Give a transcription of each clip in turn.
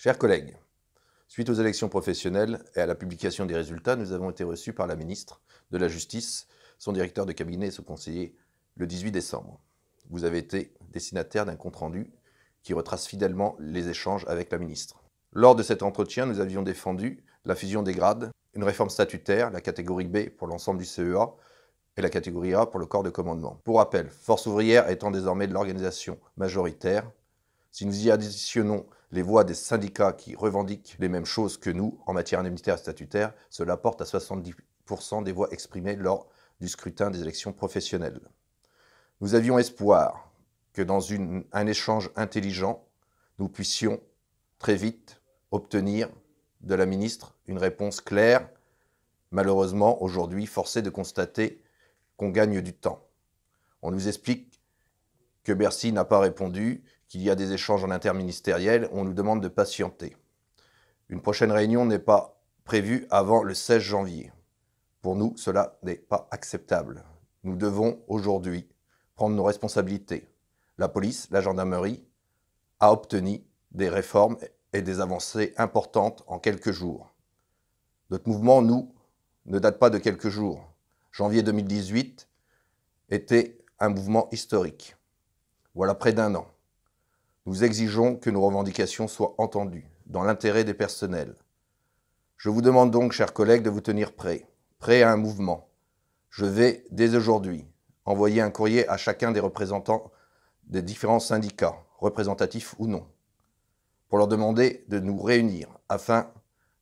Chers collègues, suite aux élections professionnelles et à la publication des résultats, nous avons été reçus par la ministre de la Justice, son directeur de cabinet et son conseiller le 18 décembre. Vous avez été destinataire d'un compte-rendu qui retrace fidèlement les échanges avec la ministre. Lors de cet entretien, nous avions défendu la fusion des grades, une réforme statutaire, la catégorie B pour l'ensemble du CEA et la catégorie A pour le corps de commandement. Pour rappel, Force ouvrière étant désormais de l'organisation majoritaire, si nous y additionnons les voix des syndicats qui revendiquent les mêmes choses que nous en matière indemnitaire et statutaire, cela porte à 70% des voix exprimées lors du scrutin des élections professionnelles. Nous avions espoir que dans un échange intelligent, nous puissions très vite obtenir de la ministre une réponse claire. Malheureusement, aujourd'hui, force est de constater qu'on gagne du temps. On nous explique que Bercy n'a pas répondu, qu'il y a des échanges en interministériel, on nous demande de patienter. Une prochaine réunion n'est pas prévue avant le 16 janvier. Pour nous, cela n'est pas acceptable. Nous devons aujourd'hui prendre nos responsabilités. La police, la gendarmerie a obtenu des réformes et des avancées importantes en quelques jours. Notre mouvement, nous, ne date pas de quelques jours. Janvier 2018 était un mouvement historique. Voilà près d'un an. Nous exigeons que nos revendications soient entendues, dans l'intérêt des personnels. Je vous demande donc, chers collègues, de vous tenir prêts à un mouvement. Je vais, dès aujourd'hui, envoyer un courrier à chacun des représentants des différents syndicats, représentatifs ou non, pour leur demander de nous réunir afin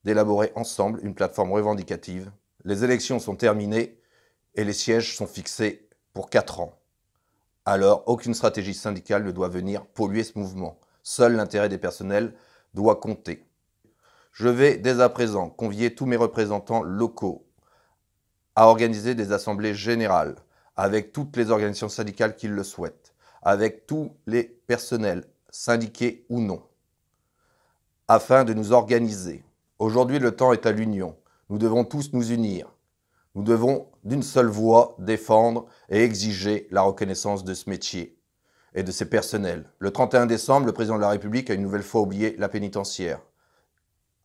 d'élaborer ensemble une plateforme revendicative. Les élections sont terminées et les sièges sont fixés pour 4 ans. Alors, aucune stratégie syndicale ne doit venir polluer ce mouvement. Seul l'intérêt des personnels doit compter. Je vais dès à présent convier tous mes représentants locaux à organiser des assemblées générales avec toutes les organisations syndicales qui le souhaitent, avec tous les personnels, syndiqués ou non, afin de nous organiser. Aujourd'hui, le temps est à l'union. Nous devons tous nous unir. Nous devons d'une seule voix défendre et exiger la reconnaissance de ce métier et de ses personnels. Le 31 décembre, le président de la République a une nouvelle fois oublié la pénitentiaire,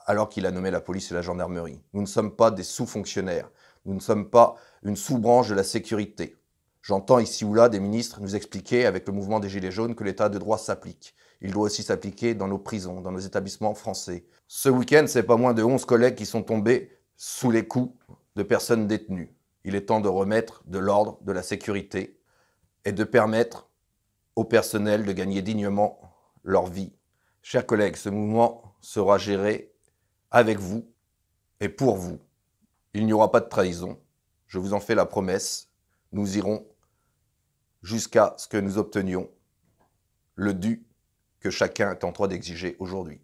alors qu'il a nommé la police et la gendarmerie. Nous ne sommes pas des sous-fonctionnaires. Nous ne sommes pas une sous-branche de la sécurité. J'entends ici ou là des ministres nous expliquer avec le mouvement des Gilets jaunes que l'état de droit s'applique. Il doit aussi s'appliquer dans nos prisons, dans nos établissements français. Ce week-end, c'est pas moins de 11 collègues qui sont tombés sous les coups de personnes détenues. Il est temps de remettre de l'ordre, de la sécurité et de permettre au personnel de gagner dignement leur vie. Chers collègues, ce mouvement sera géré avec vous et pour vous. Il n'y aura pas de trahison. Je vous en fais la promesse. Nous irons jusqu'à ce que nous obtenions le dû que chacun est en droit d'exiger aujourd'hui.